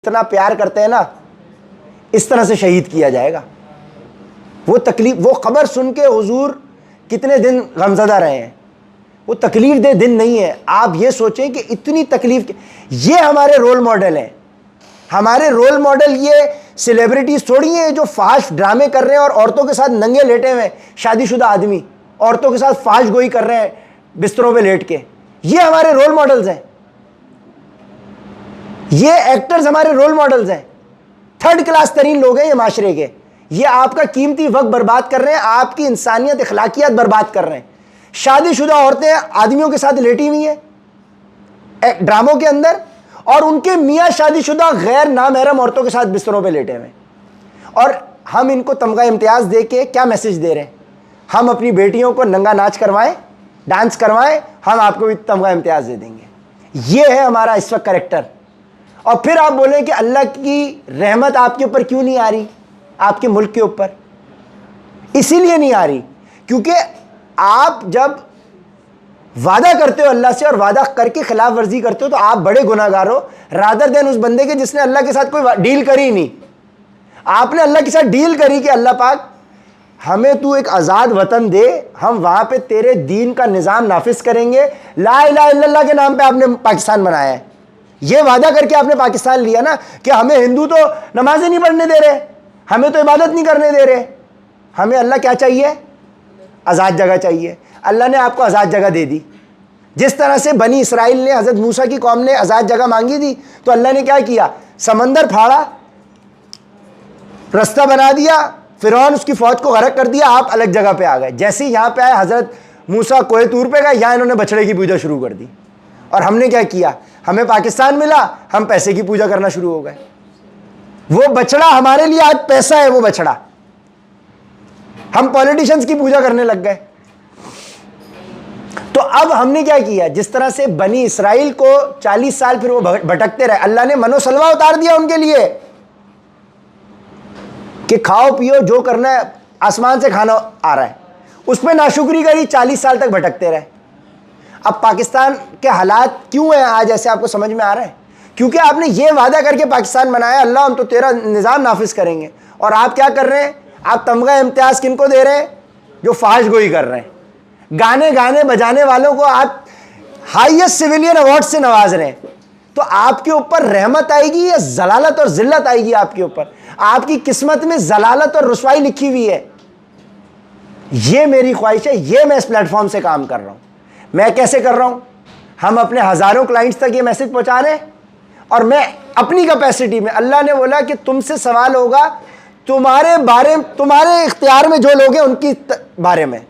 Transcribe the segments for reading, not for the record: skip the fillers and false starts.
इतना प्यार करते हैं ना, इस तरह से शहीद किया जाएगा। वो तकलीफ, वो खबर सुन के हुजूर कितने दिन गमज़दा रहे हैं। वो तकलीफ दे दिन नहीं है। आप ये सोचें कि इतनी तकलीफ, ये हमारे रोल मॉडल हैं। हमारे रोल मॉडल ये सेलिब्रिटीज थोड़ी हैं जो फाश ड्रामे कर रहे हैं और औरतों के साथ नंगे लेटे हुए, शादीशुदा आदमी औरतों के साथ फाश गोई कर रहे हैं बिस्तरों पे लेट के। ये हमारे रोल मॉडल्स हैं। ये एक्टर्स हमारे रोल मॉडल्स हैं। थर्ड क्लास तरीन लोग हैं ये माशरे के। ये आपका कीमती वक्त बर्बाद कर रहे हैं, आपकी इंसानियत अखलाकियात बर्बाद कर रहे हैं। शादीशुदा औरतें आदमियों के साथ लेटी हुई हैं ड्रामों के अंदर, और उनके मियाँ शादीशुदा गैर नामहरम औरतों के साथ बिस्तरों पे लेटे हुए हैं। और हम इनको तमगा इम्तियाज़ दे के क्या मैसेज दे रहे हैं? हम अपनी बेटियों को नंगा नाच करवाएं, डांस करवाएं, हम आपको भी तमगा इम्तियाज़ दे देंगे। ये है हमारा इस वक्त करेक्टर। और फिर आप बोलें कि अल्लाह की रहमत आपके ऊपर क्यों नहीं आ रही, आपके मुल्क के ऊपर? इसीलिए नहीं आ रही क्योंकि आप जब वादा करते हो अल्लाह से और वादा करके खिलाफ वर्जी करते हो तो आप बड़े गुनाहगार हो, रादर देन उस बंदे के जिसने अल्लाह के साथ कोई डील करी नहीं। आपने अल्लाह के साथ डील करी कि अल्लाह पाक हमें तू एक आज़ाद वतन दे, हम वहाँ पे तेरे दीन का निज़ाम नाफिज करेंगे। ला इलाहा इल्लल्लाह के नाम पे आपने पाकिस्तान बनाया है। ये वादा करके आपने पाकिस्तान लिया ना कि हमें हिंदू तो नमाजें नहीं पढ़ने दे रहे, हमें तो इबादत नहीं करने दे रहे, हमें अल्लाह क्या चाहिए? आज़ाद जगह चाहिए। अल्लाह ने आपको आज़ाद जगह दे दी। जिस तरह से बनी इसराइल ने, हज़रत मूसा की कौम ने आज़ाद जगह मांगी थी, तो अल्लाह ने क्या किया? समंदर फाड़ा, रास्ता बना दिया, फिरौन उसकी फौज को गरक कर दिया, आप अलग जगह पे आ गए। जैसे ही यहाँ पे आए हज़रत मूसा कोहे तूर पे गए, यहाँ इन्होंने बछड़े की पूजा शुरू कर दी। और हमने क्या किया? हमें पाकिस्तान मिला, हम पैसे की पूजा करना शुरू हो गए। वो बछड़ा हमारे लिए आज पैसा है। वो बछड़ा हम पॉलिटिशियंस की पूजा करने लग गए। तो अब हमने क्या किया? जिस तरह से बनी इसराइल को 40 साल फिर वो भटकते रहे, अल्लाह ने मनोसलवा उतार दिया उनके लिए कि खाओ पियो जो करना है, आसमान से खाना आ रहा है। उस पर नाशुक्री करी, 40 साल तक भटकते रहे। अब पाकिस्तान के हालात क्यों हैं आज ऐसे, आपको समझ में आ रहा है? क्योंकि आपने ये वादा करके पाकिस्तान बनाया, अल्लाह हम तो तेरा निज़ाम नाफिज करेंगे, और आप क्या कर रहे हैं? आप तमगा इम्तियाज़ किनको दे रहे हैं? जो फाश गोई कर रहे हैं। गाने बजाने वालों को आप हाईएस्ट सिविलियन अवार्ड से नवाज रहे हैं। तो आपके ऊपर रहमत आएगी या जलालत और जिल्लत आएगी आपके ऊपर? आपकी किस्मत में जलालत और रुसवाई लिखी हुई है। ये मेरी ख्वाहिश है, ये मैं इस प्लेटफॉर्म से काम कर रहा हूँ। मैं कैसे कर रहा हूँ? हम अपने हज़ारों क्लाइंट्स तक ये मैसेज पहुँचा रहे हैं, और मैं अपनी कैपेसिटी में, अल्लाह ने बोला कि तुमसे सवाल होगा तुम्हारे बारे में, तुम्हारे इख्तियार में जो लोग हैं उनकी बारे में।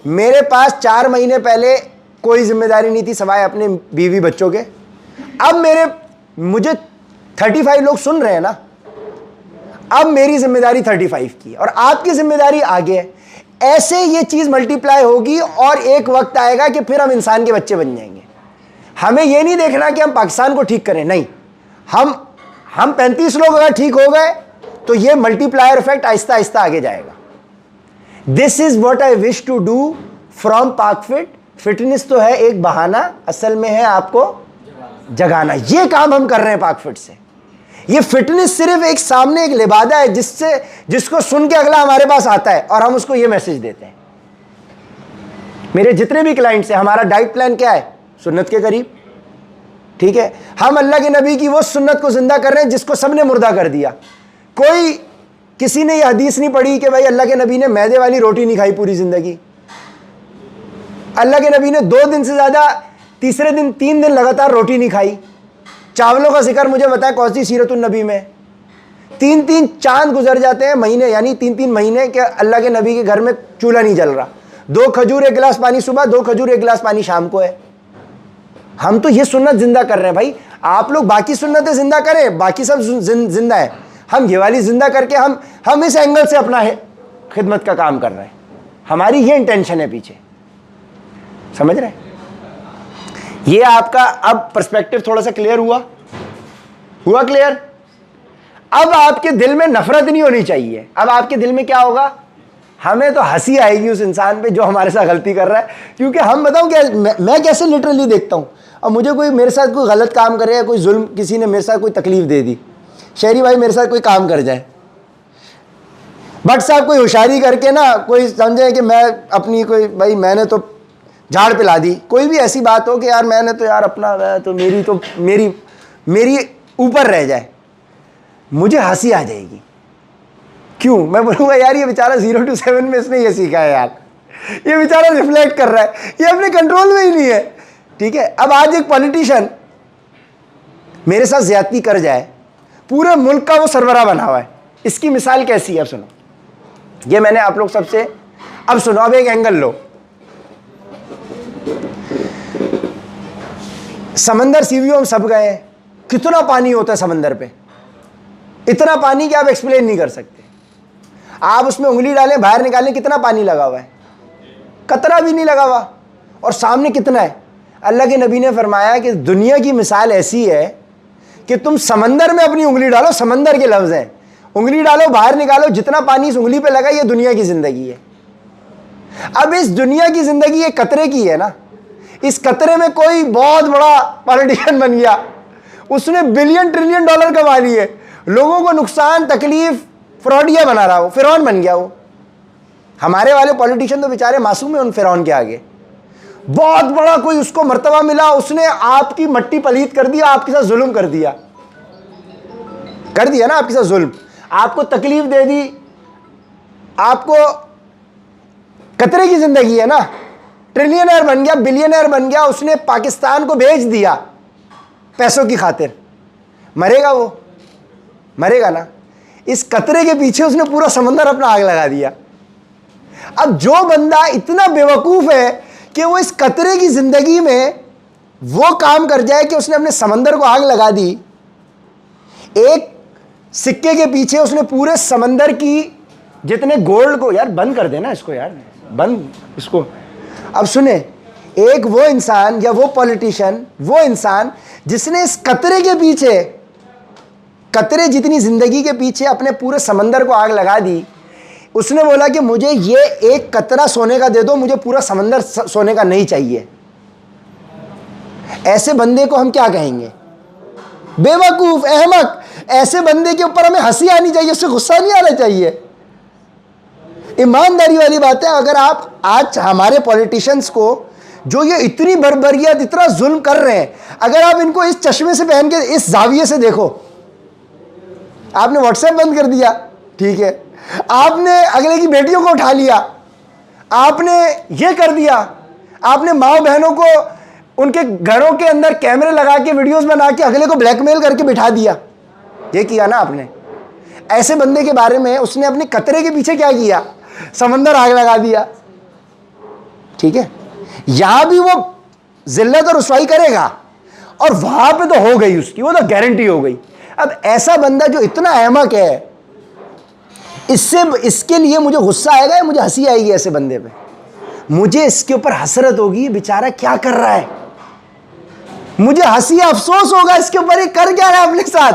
मेरे पास 4 महीने पहले कोई जिम्मेदारी नहीं थी सवाए अपने बीवी बच्चों के। अब मुझे 35 लोग सुन रहे हैं ना, अब मेरी जिम्मेदारी 35 की, और आपकी जिम्मेदारी आगे है। ऐसे ये चीज़ मल्टीप्लाई होगी और एक वक्त आएगा कि फिर हम इंसान के बच्चे बन जाएंगे। हमें ये नहीं देखना कि हम पाकिस्तान को ठीक करें, नहीं, हम 35 लोग अगर ठीक हो गए तो ये मल्टीप्लायर इफेक्ट आहिस्ता आहिस्ता आगे जाएगा। This is what I wish to do from Pakfit. Fitness तो है एक बहाना, असल में है आपको जगाना। ये काम हम कर रहे हैं पाकफिट से। ये फिटनेस सिर्फ एक सामने एक लिबादा है जिसको सुन के अगला हमारे पास आता है और हम उसको ये मैसेज देते हैं। मेरे जितने भी क्लाइंट्स हैं, हमारा डाइट प्लान क्या है? सुन्नत के करीब, ठीक है। हम अल्लाह के नबी की वो सुन्नत को जिंदा कर रहे हैं जिसको सबने मुर्दा कर दिया। किसी ने ये हदीस नहीं पढ़ी कि भाई अल्लाह के नबी ने मैदे वाली रोटी नहीं खाई पूरी जिंदगी। अल्लाह के नबी ने 2 दिन से ज़्यादा, तीसरे दिन 3 दिन लगातार रोटी नहीं खाई। चावलों का जिक्र मुझे बताया कौन सी सीरतुन नबी में? 3-3 चांद गुजर जाते हैं, महीने, यानी 3-3 महीने के अल्लाह के नबी के घर में चूल्हा नहीं जल रहा। 2 खजूर 1 गिलास पानी सुबह, 2 खजूर 1 गिलास पानी शाम को है। हम तो ये सुन्नत जिंदा कर रहे हैं भाई। आप लोग बाकी सुन्नतें जिंदा करें, बाकी सब जिंदा है। हम ये वाली जिंदा करके हम इस एंगल से अपना खिदमत का काम कर रहे हैं। हमारी ये इंटेंशन है पीछे, समझ रहे हैं? ये आपका अब पर्सपेक्टिव थोड़ा सा क्लियर हुआ क्लियर? अब आपके दिल में नफरत नहीं होनी चाहिए। अब आपके दिल में क्या होगा? हमें तो हंसी आएगी उस इंसान पे जो हमारे साथ गलती कर रहा है। क्योंकि हम बताऊं क्या, मैं कैसे लिटरली देखता हूं। अब मुझे कोई मेरे साथ कोई गलत काम करे या कोई जुल्म, किसी ने मेरे साथ कोई तकलीफ दे दी, शहरी भाई मेरे साथ कोई काम कर जाए, भट्ट साहब कोई होशियारी करके ना, कोई समझे कि मैं अपनी कोई भाई मैंने तो झाड़ पिला दी, कोई भी ऐसी बात हो कि यार मैंने तो यार अपना तो मेरी ऊपर रह जाए, मुझे हंसी आ जाएगी। क्यों? मैं बोलूँगा यार ये बेचारा 0 to 7 में इसने ये सीखा है यार, ये बेचारा रिफ्लेक्ट कर रहा है, ये अपने कंट्रोल में ही नहीं है। ठीक है, अब आज एक पॉलिटिशियन मेरे साथ ज्यादती कर जाए, पूरे मुल्क का वो सरबराह बना हुआ है। इसकी मिसाल कैसी है? अब सुनो, ये मैंने आप लोग सबसे, अब सुनो, अब एक एंगल लो। समंदर सी व्यू हम सब गए हैं, कितना पानी होता है समंदर पे, इतना पानी कि आप एक्सप्लेन नहीं कर सकते। आप उसमें उंगली डालें बाहर निकालें, कितना पानी लगा हुआ है, कतरा भी नहीं लगा हुआ, और सामने कितना है। अल्लाह के नबी ने फरमाया कि दुनिया की मिसाल ऐसी है कि तुम समंदर में अपनी उंगली डालो, समंदर के लफ्ज़ हैं, उंगली डालो बाहर निकालो, जितना पानी इस उंगली पे लगा, ये दुनिया की ज़िंदगी है। अब इस दुनिया की ज़िंदगी एक कतरे की है ना, इस कतरे में कोई बहुत बड़ा पॉलिटिशियन बन गया, उसने बिलियन ट्रिलियन डॉलर कमा लिए, लोगों को नुकसान तकलीफ, फ्रॉडिया बना रहा, वो फिरौन बन गया। वो हमारे वाले पॉलिटिशियन तो बेचारे मासूम है उन फिरौन के आगे। बहुत बड़ा कोई उसको मर्तबा मिला, उसने आपकी मट्टी पलीत कर दिया, आपके साथ जुल्म कर दिया ना, आपके साथ जुल्म, आपको तकलीफ दे दी, आपको कतरे की जिंदगी है ना, ट्रिलियनर बन गया, बिलियनर बन गया, उसने पाकिस्तान को भेज दिया पैसों की खातिर, मरेगा वो? मरेगा ना। इस कतरे के पीछे उसने पूरा समंदर अपना आग लगा दिया। अब जो बंदा इतना बेवकूफ है कि वो इस कतरे की जिंदगी में वो काम कर जाए कि उसने अपने समंदर को आग लगा दी, एक सिक्के के पीछे उसने पूरे समंदर की जितने गोल्ड को, यार बंद कर देना इसको, यार बंद इसको। अब सुने, एक वो इंसान या वो पॉलिटिशियन, वो इंसान जिसने इस कतरे के पीछे, कतरे जितनी जिंदगी के पीछे अपने पूरे समंदर को आग लगा दी, उसने बोला कि मुझे ये एक कतरा सोने का दे दो, मुझे पूरा समंदर सोने का नहीं चाहिए। ऐसे बंदे को हम क्या कहेंगे? बेवकूफ, अहमक। ऐसे बंदे के ऊपर हमें हंसी आनी चाहिए, उससे गुस्सा नहीं आना चाहिए। ईमानदारी वाली बात है, अगर आप आज हमारे पॉलिटिशियंस को जो ये इतनी बर्बरियत, इतना जुल्म कर रहे हैं, अगर आप इनको इस चश्मे से पहन के, इस जाविये से देखो, आपने व्हाट्सएप बंद कर दिया, ठीक है, आपने अगले की बेटियों को उठा लिया, आपने ये कर दिया, आपने माँ बहनों को उनके घरों के अंदर कैमरे लगा के वीडियोस बना के अगले को ब्लैकमेल करके बिठा दिया, ये किया ना आपने। ऐसे बंदे के बारे में उसने अपने कतरे के पीछे क्या किया? समंदर आग लगा दिया। ठीक है, यहां भी वो जिल्लत और रुसवाई करेगा, और वहां पे तो हो गई उसकी, वो तो गारंटी हो गई। अब ऐसा बंदा जो इतना अहमक है, इसके लिए मुझे गुस्सा आएगा या मुझे हंसी आएगी? ऐसे बंदे पे मुझे इसके ऊपर हसरत होगी, बेचारा क्या कर रहा है, मुझे हंसी अफसोस होगा इसके ऊपर, ये कर क्या रहा है अपने साथ,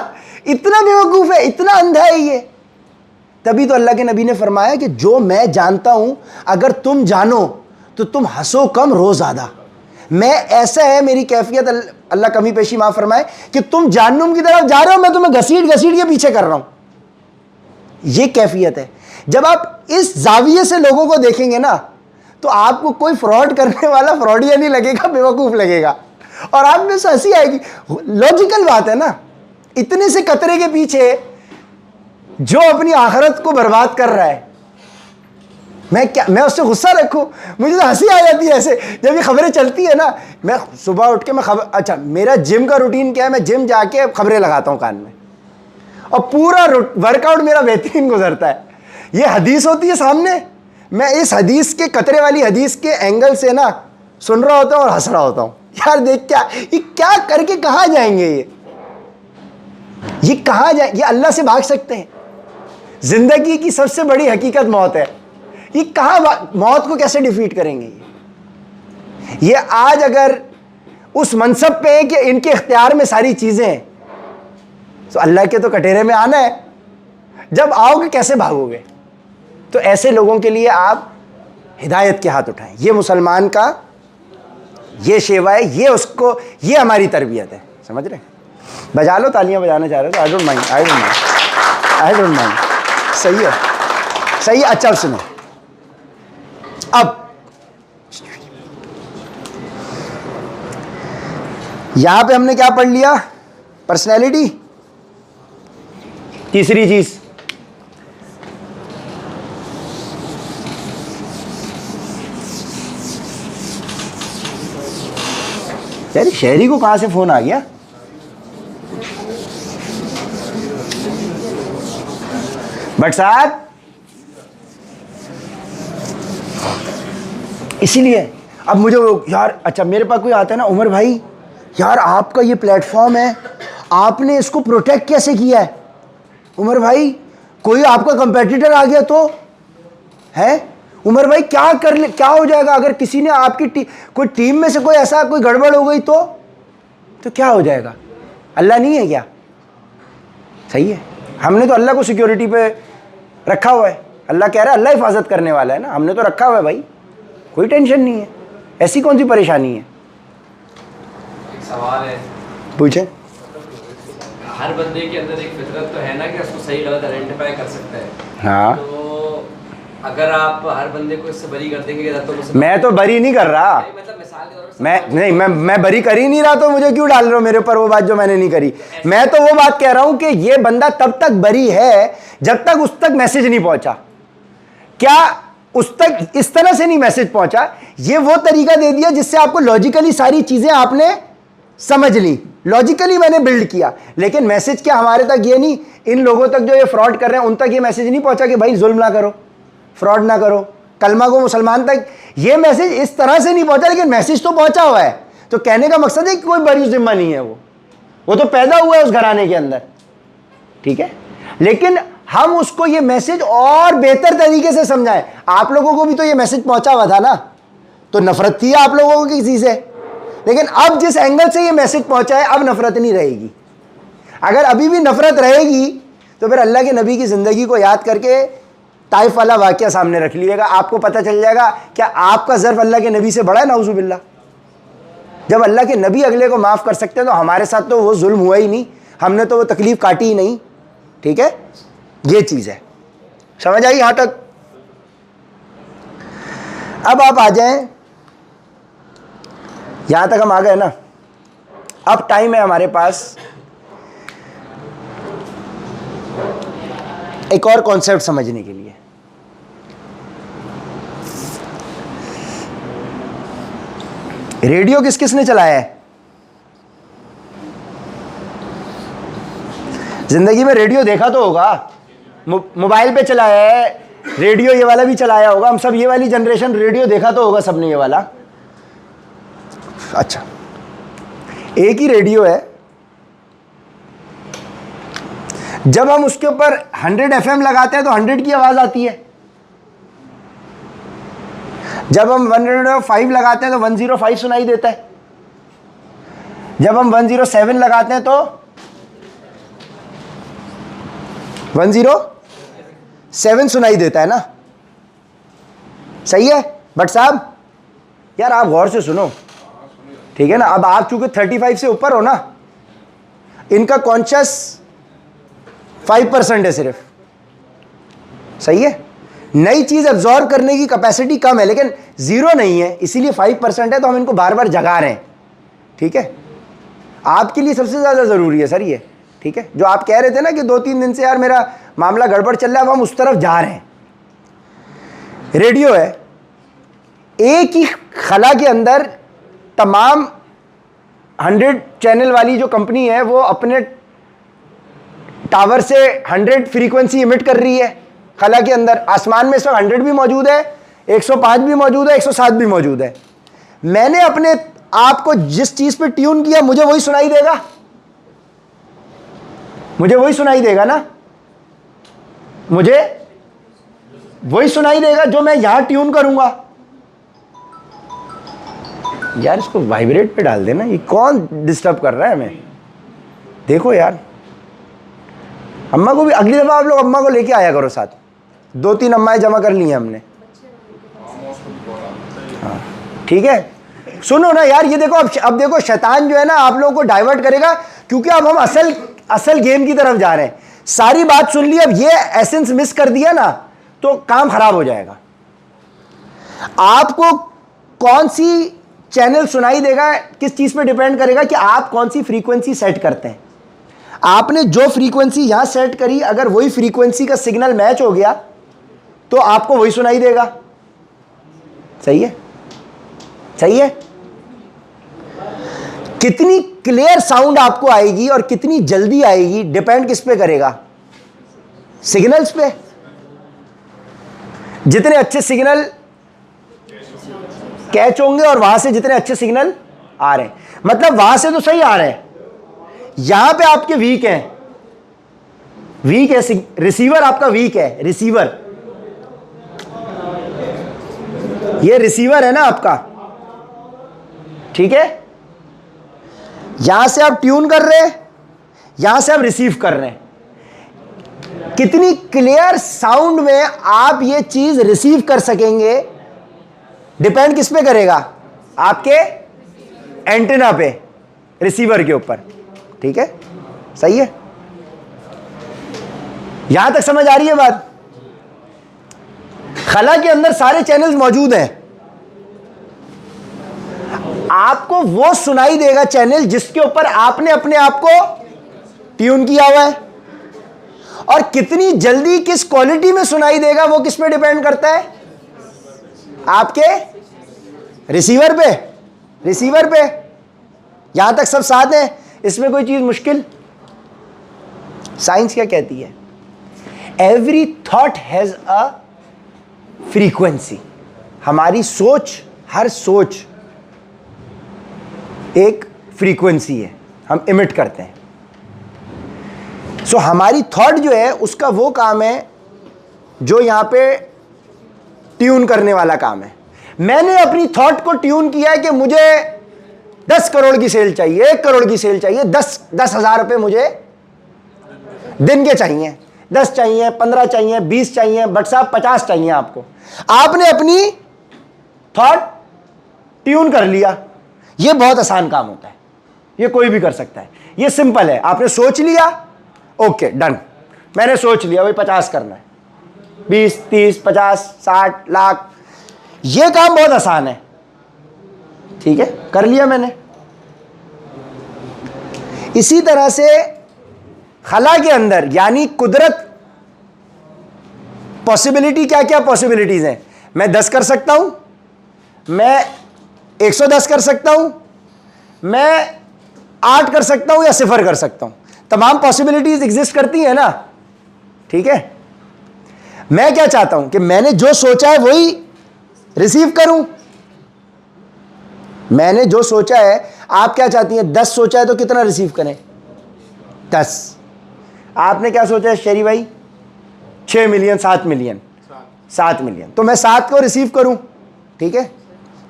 इतना बेवकूफ है, इतना अंधा है ये। तभी तो अल्लाह के नबी ने फरमाया कि जो मैं जानता हूं अगर तुम जानो तो तुम हंसो कम रो ज्यादा। मैं, ऐसा है मेरी कैफियत, अल्लाह कमी पेशी माफ फरमाए, कि तुम जहन्नुम की तरफ जा रहे हो, मैं तुम्हें घसीट घसीट के पीछे कर रहा हूं। ये कैफियत है। जब आप इस जाविये से लोगों को देखेंगे ना, तो आपको कोई फ्रॉड करने वाला फ्रॉडिया नहीं लगेगा, बेवकूफ लगेगा, और आप में से हंसी आएगी। लॉजिकल बात है ना, इतने से कतरे के पीछे जो अपनी आखिरत को बर्बाद कर रहा है, मैं उससे गुस्सा रखूं? मुझे तो हंसी आ जाती है ऐसे जब ये खबरें चलती है ना। मैं सुबह उठ के मैं खबर, अच्छा मेरा जिम का रूटीन क्या है, मैं जिम जाके खबरें लगाता हूं कान में, और पूरा वर्कआउट मेरा बेहतरीन गुजरता है। ये हदीस होती है सामने, मैं इस हदीस के, कतरे वाली हदीस के एंगल से ना सुन रहा होता हूं और हंस रहा होता हूं। यार देख ये क्या करके कहाँ जाएंगे, ये कहाँ जाए? ये अल्लाह से भाग सकते हैं? जिंदगी की सबसे बड़ी हकीकत मौत है, ये कहाँ, मौत को कैसे डिफीट करेंगे? ये आज अगर उस मनसब पे है कि इनके इख्तियार में सारी चीजें हैं, तो अल्लाह के तो कटेरे में आना है। जब आओगे कैसे भागोगे? तो ऐसे लोगों के लिए आप हिदायत के हाथ उठाएं। ये मुसलमान का ये शेवा है, ये उसको, ये हमारी तरबियत है, समझ रहे हैं? बजा लो, तालियां बजाना चाह रहे हो तो I don't mind, I don't mind, I don't mind. सही है, सही है। अच्छा सुनो, अब यहां पे हमने क्या पढ़ लिया? पर्सनैलिटी। तीसरी चीज यार, शहरी को कहां से फोन आ गया? बट साहब इसीलिए अब मुझे यार, अच्छा मेरे पास कोई आता है ना, उमर भाई यार आपका ये प्लेटफॉर्म है, आपने इसको प्रोटेक्ट कैसे किया है? उमर भाई कोई आपका कंपेटिटर आ गया तो है? उमर भाई क्या कर ले, क्या हो जाएगा अगर किसी ने आपकी कोई टीम में से कोई ऐसा कोई गड़बड़ हो गई तो क्या हो जाएगा? अल्लाह नहीं है क्या? सही है, हमने तो अल्लाह को सिक्योरिटी पे रखा हुआ है। अल्लाह कह रहा है, अल्लाह हिफाजत करने वाला है ना, हमने तो रखा हुआ है भाई, कोई टेंशन नहीं है। ऐसी कौन सी परेशानी है? एक सवाल है, पूछे। हर बंदे के अंदर एक फितरत तो है ना कि उसको सही गलत आइडेंटिफाई कर सकता है। हाँ, तो अगर आप हर बंदे को इससे बरी कर देंगे तो मैं तो बरी नहीं कर रहा, मतलब मिसाल के तौर पर मैं बरी कर ही नहीं रहा, तो मुझे क्यों डाल रहे हो मेरे ऊपर वो बात जो मैंने नहीं करी? मैं तो वो बात कह रहा हूं कि ये बंदा तब तक बरी है जब तक उस तक मैसेज नहीं पहुंचा। क्या उस तक इस तरह से नहीं मैसेज पहुंचा? ये वो तरीका दे दिया जिससे आपको लॉजिकली सारी चीजें आपने समझ ली, लॉजिकली मैंने बिल्ड किया, लेकिन मैसेज क्या हमारे तक ये नहीं, इन लोगों तक जो ये फ्रॉड कर रहे हैं उन तक ये मैसेज नहीं पहुंचा कि भाई जुल्म ना करो, फ्रॉड ना करो, कलमा को मुसलमान तक ये मैसेज इस तरह से नहीं पहुंचा, लेकिन मैसेज तो पहुंचा हुआ है। तो कहने का मकसद है कि कोई बरी जिम्मा नहीं है, वो तो पैदा हुआ है उस घराने के अंदर, ठीक है। लेकिन हम उसको ये मैसेज और बेहतर तरीके से समझाएं। आप लोगों को भी तो ये मैसेज पहुंचा हुआ था ना, तो नफरत थी आप लोगों को किसी से, लेकिन अब जिस एंगल से ये मैसेज पहुंचा है अब नफरत नहीं रहेगी। अगर अभी भी नफरत रहेगी तो फिर अल्लाह के नबी की ज़िंदगी को याद करके ताइफ वाला वाक़या सामने रख लीजिएगा, आपको पता चल जाएगा क्या आपका ज़र्फ अल्लाह के नबी से बड़ा है, नाउज़ुबिल्लाह। जब अल्लाह के नबी अगले को माफ़ कर सकते हैं तो हमारे साथ तो वो जुल्म हुआ ही नहीं, हमने तो वो तकलीफ़ काटी ही नहीं, ठीक है। ये चीज़ है, समझ आई यहाँ तक? अब आप आ जाएं, यहाँ तक हम आ गए ना। अब टाइम है हमारे पास एक और कॉन्सेप्ट समझने के लिए। रेडियो किस किस ने चलाया है जिंदगी में? रेडियो देखा तो होगा, मोबाइल पे चलाया है रेडियो, ये वाला भी चलाया होगा, हम सब ये वाली जनरेशन रेडियो देखा तो होगा सबने, ये वाला। अच्छा, एक ही रेडियो है, जब हम उसके ऊपर 100 FM लगाते हैं तो 100 की आवाज आती है, जब हम 105 लगाते हैं तो 105 सुनाई देता है, जब हम 107 लगाते हैं तो 107 सुनाई देता है ना, सही है। बट साहब यार आप गौर से सुनो, ठीक है ना। अब आप चूंकि 35 से ऊपर हो ना, इनका कॉन्शियस 5% है सिर्फ, सही है। नई चीज एब्जॉर्ब करने की कैपेसिटी कम है, लेकिन 0 नहीं है, इसीलिए 5% है, तो हम इनको बार बार जगा रहे हैं, ठीक है। आपके लिए सबसे ज्यादा जरूरी है सर ये, ठीक है। जो आप कह रहे थे ना कि 2-3 दिन से यार मेरा मामला गड़बड़ चल रहा है, अब हम उस तरफ जा रहे हैं। रेडियो है, एक ही खला के अंदर तमाम 100 चैनल वाली जो कंपनी है वो अपने टावर से 100 फ्रीक्वेंसी इमिट कर रही है खला के अंदर। आसमान में इस वक्त 100 भी मौजूद है, 105 भी मौजूद है, 107 भी मौजूद है। मैंने अपने आप को जिस चीज पे ट्यून किया मुझे वही सुनाई देगा, मुझे वही सुनाई देगा ना, मुझे वही सुनाई देगा जो मैं यहां ट्यून करूंगा। यार इसको वाइब्रेट पे डाल देना, ये कौन डिस्टर्ब कर रहा है हमें? देखो यार, अम्मा को भी अगली दफा आप लोग अम्मा को लेके आया करो साथ, 2-3 अम्माएं जमा कर ली हैं हमने, हाँ ठीक है। सुनो ना यार, ये देखो अब देखो शैतान जो है ना आप लोगों को डाइवर्ट करेगा, क्योंकि अब हम असल गेम की तरफ जा रहे हैं। सारी बात सुन ली, अब ये एसेंस मिस कर दिया ना तो काम खराब हो जाएगा। आपको कौन सी चैनल सुनाई देगा किस चीज पे डिपेंड करेगा कि आप कौन सी फ्रीक्वेंसी सेट करते हैं। आपने जो फ्रीक्वेंसी यहां सेट करी, अगर वही फ्रीक्वेंसी का सिग्नल मैच हो गया तो आपको वही सुनाई देगा। सही है, सही है। कितनी क्लियर साउंड आपको आएगी और कितनी जल्दी आएगी डिपेंड किस पे करेगा? सिग्नल्स पे। जितने अच्छे सिग्नल कैच होंगे और वहां से जितने अच्छे सिग्नल आ रहे हैं, मतलब वहां से तो सही आ रहे हैं, यहां पे आपके वीक है, रिसीवर आपका वीक है। रिसीवर, ये रिसीवर है ना आपका, ठीक है। यहां से आप ट्यून कर रहे हैं, यहां से आप रिसीव कर रहे हैं। कितनी क्लियर साउंड में आप ये चीज रिसीव कर सकेंगे डिपेंड किस पे करेगा? आपके एंटेना पे, रिसीवर के ऊपर, ठीक है। सही है, यहां तक समझ आ रही है बात? खला के अंदर सारे चैनल्स मौजूद हैं। आपको वो सुनाई देगा चैनल जिसके ऊपर आपने अपने आप को ट्यून किया हुआ है, और कितनी जल्दी किस क्वालिटी में सुनाई देगा वो किस पे डिपेंड करता है? आपके रिसीवर पे। रिसीवर पे। यहां तक सब साथ है, इसमें कोई चीज मुश्किल? साइंस क्या कहती है? Every thought has a frequency. हमारी सोच, हर सोच एक फ्रीक्वेंसी है, हम इमिट करते हैं। सो हमारी थॉट जो है उसका वो काम है जो यहां पे ट्यून करने वाला काम है। मैंने अपनी थॉट को ट्यून किया है कि मुझे 10 करोड़ की सेल चाहिए, 1 करोड़ की सेल चाहिए, 10,000 रुपये मुझे दिन के चाहिए, 10 चाहिए, 15 चाहिए, 20 चाहिए, बट साहब 50 चाहिए आपको। आपने अपनी थॉट ट्यून कर लिया। यह बहुत आसान काम होता है, यह कोई भी कर सकता है, यह सिंपल है। आपने सोच लिया, ओके डन, मैंने सोच लिया भाई 50 करना है, 20, 30, 50, 60 लाख, यह काम बहुत आसान है, ठीक है, कर लिया मैंने। इसी तरह से खला के अंदर यानी कुदरत, पॉसिबिलिटी क्या क्या पॉसिबिलिटीज हैं? मैं 10 कर सकता हूं, मैं 110 कर सकता हूं, मैं 8 कर सकता हूं या 0 कर सकता हूं। तमाम पॉसिबिलिटीज एग्जिस्ट करती हैं ना, ठीक है। मैं क्या चाहता हूं कि मैंने जो सोचा है वही रिसीव करूं। मैंने जो सोचा है, आप क्या चाहती हैं? 10 सोचा है तो कितना रिसीव करें? 10। आपने क्या सोचा है शेरी भाई? 6 मिलियन, 7 मिलियन, 7 मिलियन, तो मैं 7 को रिसीव करूं, ठीक है।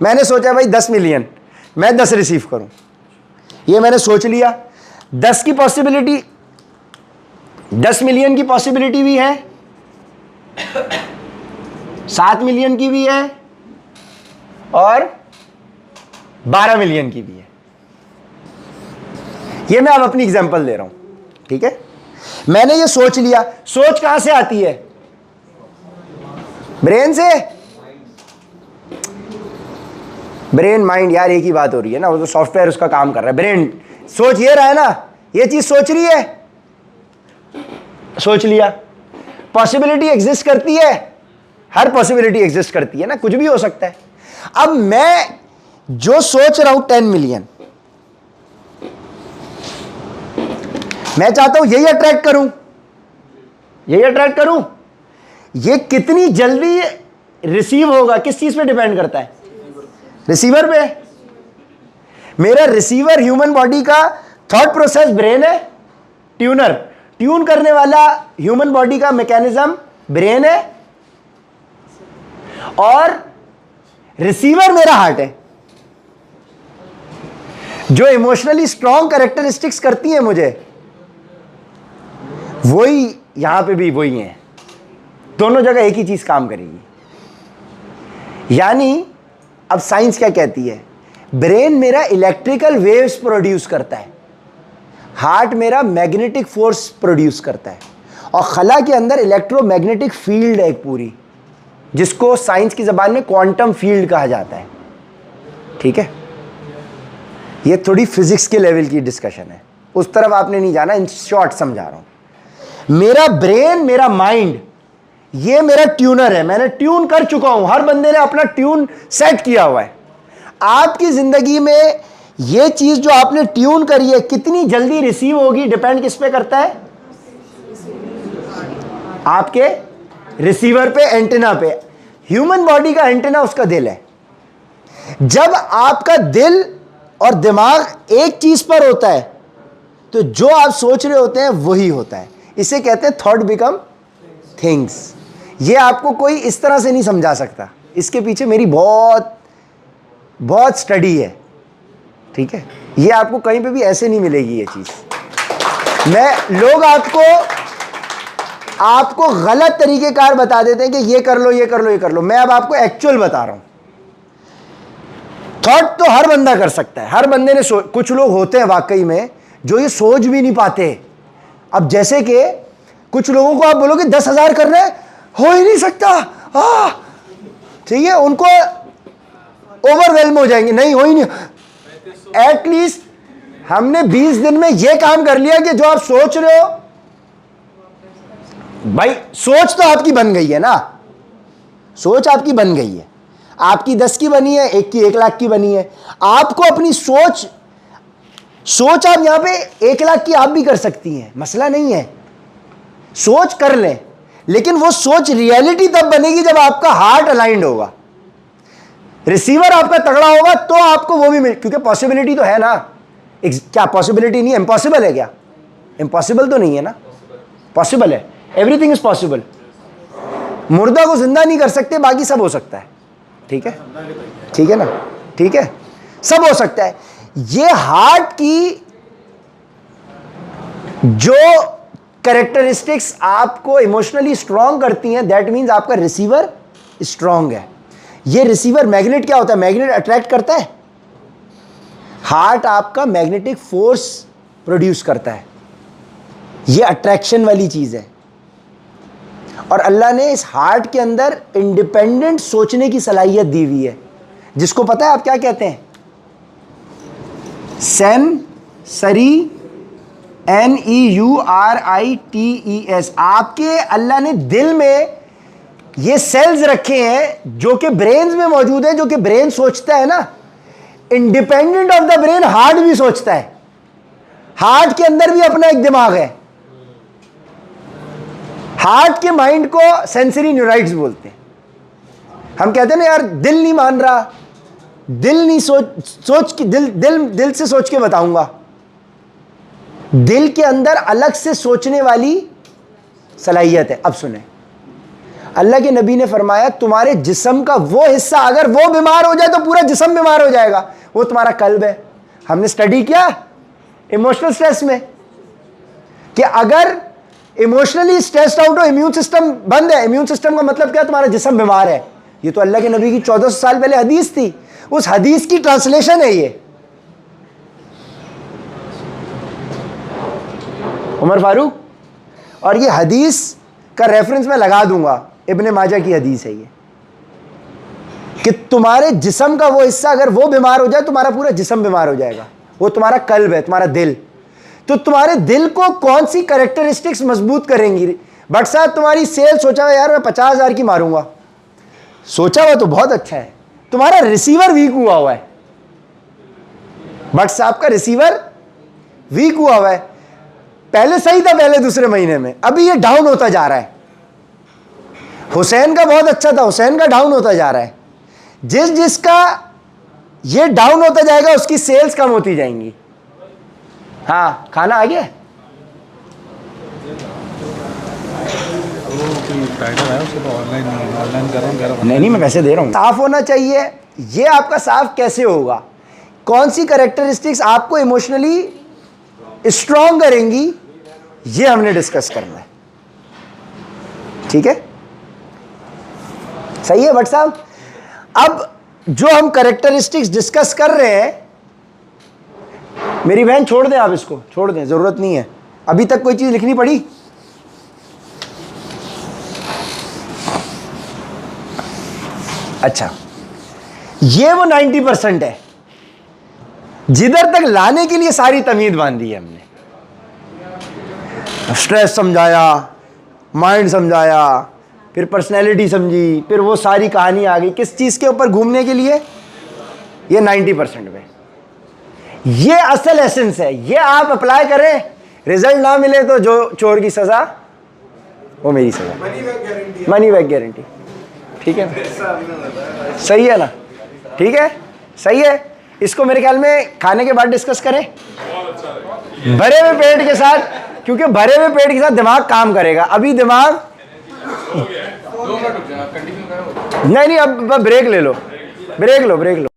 मैंने सोचा भाई 10 मिलियन, मैं 10 रिसीव करूं, ये मैंने सोच लिया। 10 की पॉसिबिलिटी, 10 मिलियन की पॉसिबिलिटी भी है, 7 मिलियन की भी है और 12 मिलियन की भी है। ये मैं अब अपनी एग्जांपल दे रहा हूं, ठीक है। मैंने ये सोच लिया। सोच कहां से आती है? ब्रेन से। ब्रेन माइंड यार एक ही बात हो रही है ना, वो तो सॉफ्टवेयर उसका काम कर रहा है। ब्रेन सोच ये रहा है ना, ये चीज सोच रही है, सोच लिया। पॉसिबिलिटी एग्जिस्ट करती है, हर पॉसिबिलिटी एग्जिस्ट करती है ना, कुछ भी हो सकता है। अब मैं जो सोच रहा हूं 10 मिलियन, मैं चाहता हूं यही अट्रैक्ट करूं, यही अट्रैक्ट करूं। ये कितनी जल्दी रिसीव होगा किस चीज पे डिपेंड करता है? रिसीवर पे। मेरा रिसीवर ह्यूमन बॉडी का थॉट प्रोसेस ब्रेन है, ट्यूनर, ट्यून करने वाला ह्यूमन बॉडी का मैकेनिज्म ब्रेन है, और रिसीवर मेरा हार्ट है। जो इमोशनली स्ट्रॉन्ग कैरेक्टरिस्टिक्स करती हैं मुझे, वही यहां पे भी वही है। दोनों जगह एक ही चीज काम करेगी। यानी अब साइंस क्या कहती है? ब्रेन मेरा इलेक्ट्रिकल वेव्स प्रोड्यूस करता है, हार्ट मेरा मैग्नेटिक फोर्स प्रोड्यूस करता है, और खला के अंदर इलेक्ट्रोमैग्नेटिक फील्ड है एक पूरी, जिसको साइंस की ज़बान में क्वांटम फील्ड कहा जाता है। ठीक है, ये थोड़ी फिजिक्स के लेवल की डिस्कशन है, उस तरफ आपने नहीं जाना, इन शॉर्ट समझा रहा हूं। मेरा ब्रेन, मेरा माइंड, ये मेरा ट्यूनर है, मैंने ट्यून कर चुका हूं, हर बंदे ने अपना ट्यून सेट किया हुआ है। आपकी जिंदगी में ये चीज जो आपने ट्यून करी है कितनी जल्दी रिसीव होगी, डिपेंड किस पे करता है? आपके रिसीवर पे, एंटेना पे। ह्यूमन बॉडी का एंटेना उसका दिल है। जब आपका दिल और दिमाग एक चीज पर होता है तो जो आप सोच रहे होते हैं वही होता है। इसे कहते हैं थॉट बिकम थिंग्स। ये आपको कोई इस तरह से नहीं समझा सकता, इसके पीछे मेरी बहुत बहुत स्टडी है। ठीक है, ये आपको कहीं पे भी ऐसे नहीं मिलेगी ये चीज। लोग आपको गलत तरीकेकार बता देते हैं कि ये कर लो, ये कर लो, ये कर लो। मैं अब आपको एक्चुअल बता रहा हूं। थॉट तो हर बंदा कर सकता है, हर बंदे ने कुछ लोग होते हैं वाकई में जो ये सोच भी नहीं पाते। अब जैसे कि कुछ लोगों को आप बोलोगे 10,000 करना है, हो ही नहीं सकता, ठीक है, उनको ओवरवेल्म हो जाएंगे, नहीं हो ही नहीं। एटलीस्ट हमने 20 दिन में यह काम कर लिया कि जो आप सोच रहे हो, भाई सोच तो आपकी बन गई है ना, सोच आपकी बन गई है, आपकी 10 की बनी है, एक की 1 लाख की बनी है। आपको अपनी सोच आप यहां पे 1 लाख की आप भी कर सकती हैं, मसला नहीं है, सोच कर लें। लेकिन वो सोच रियलिटी तब बनेगी जब आपका हार्ट अलाइंड होगा, रिसीवर आपका तगड़ा होगा, तो आपको वो भी मिल, क्योंकि पॉसिबिलिटी तो है ना। क्या पॉसिबिलिटी नहीं है? इम्पॉसिबल है क्या? इम्पॉसिबल तो नहीं है ना, पॉसिबल है, एवरीथिंग इज पॉसिबल। मुर्दा को जिंदा नहीं कर सकते, बाकी सब हो सकता है। ठीक है, ठीक है ना, ठीक है, सब हो सकता है। ये हार्ट की जो कैरेक्टरिस्टिक्स आपको इमोशनली स्ट्रांग करती हैं, दैट मीन्स आपका रिसीवर स्ट्रांग है। ये रिसीवर, मैग्नेट क्या होता है? मैग्नेट अट्रैक्ट करता है, हार्ट आपका मैग्नेटिक फोर्स प्रोड्यूस करता है, ये अट्रैक्शन वाली चीज है। और अल्लाह ने इस हार्ट के अंदर इंडिपेंडेंट सोचने की सलाहियत दी हुई है, जिसको पता है आप क्या कहते हैं? Sensory, NEURITES। आपके अल्लाह ने दिल में ये सेल्स रखे हैं जो कि ब्रेन में मौजूद है, जो कि ब्रेन सोचता है ना, independent of the brain heart भी सोचता है। हार्ट के अंदर भी अपना एक दिमाग है। हार्ट के माइंड को सेंसरी न्यूराइट्स बोलते हैं। हम कहते हैं ना यार दिल नहीं मान रहा, दिल नहीं सोच के दिल से सोच के बताऊंगा। दिल के अंदर अलग से सोचने वाली सलाहियत है। अब सुने, अल्लाह के नबी ने फरमाया तुम्हारे जिस्म का वो हिस्सा अगर वो बीमार हो जाए तो पूरा जिस्म बीमार हो जाएगा, वो तुम्हारा कल्ब है। हमने स्टडी किया इमोशनल स्ट्रेस में कि अगर इमोशनली स्ट्रेस्ड आउट हो, इम्यून सिस्टम बंद है। इम्यून सिस्टम का मतलब क्या? तुम्हारा जिस्म बीमार है। ये तो अल्लाह के नबी की 1400 साल पहले हदीस थी, उस हदीस की ट्रांसलेशन है ये। उमर फारूक, और ये हदीस का रेफरेंस मैं लगा दूंगा, इब्ने माजा की हदीस है ये, कि तुम्हारे जिस्म का वो हिस्सा अगर वो बीमार हो जाए तुम्हारा पूरा जिस्म बीमार हो जाएगा। वो तुम्हारा कल्ब है, तुम्हारा दिल। तो तुम्हारे दिल को कौन सी कैरेक्टरिस्टिक्स मजबूत करेंगी? बट साहब तुम्हारी सेल सोचा हुआ यार मैं 50,000 की मारूंगा, सोचा हुआ तो बहुत अच्छा है, तुम्हारा रिसीवर वीक हुआ है। बट साहब का रिसीवर वीक हुआ है, पहले सही था, पहले दूसरे महीने में, अभी ये डाउन होता जा रहा है। हुसैन का बहुत अच्छा था, हुसैन का डाउन होता जा रहा है। जिसका ये डाउन होता जाएगा उसकी सेल्स कम होती जाएंगी। हाँ, खाना आ गया? नहीं, मैं पैसे दे रहा हूँ। साफ होना चाहिए। ये आपका साफ कैसे होगा? कौन सी कैरेक्टरिस्टिक्स आपको इमोशनली स्ट्रॉन्ग करेंगी, ये हमने डिस्कस करना है। ठीक है, सही है भट्ट साहब? अब जो हम कैरेक्टरिस्टिक्स डिस्कस कर रहे हैं मेरी बहन छोड़ दें, आप इसको छोड़ दें, ज़रूरत नहीं है। अभी तक कोई चीज़ लिखनी पड़ी? अच्छा, ये वो 90% है जिधर तक लाने के लिए सारी तमीद बांधी है हमने। स्ट्रेस समझाया, माइंड समझाया, फिर पर्सनैलिटी समझी, फिर वो सारी कहानी आ गई किस चीज़ के ऊपर घूमने के लिए? ये 90% में। ये असल एसेंस है। ये आप अप्लाई करें, रिजल्ट ना मिले तो जो चोर की सज़ा वो मेरी सज़ा, मनी बैक गारंटी। ठीक है, सही है ना? ठीक है, सही है। इसको मेरे ख्याल में खाने के बाद डिस्कस करें, भरे हुए पेट के साथ, क्योंकि भरे हुए पेट के साथ दिमाग काम करेगा। अभी दिमाग नहीं, अब ब्रेक ले लो, ब्रेक लो, ब्रेक लो।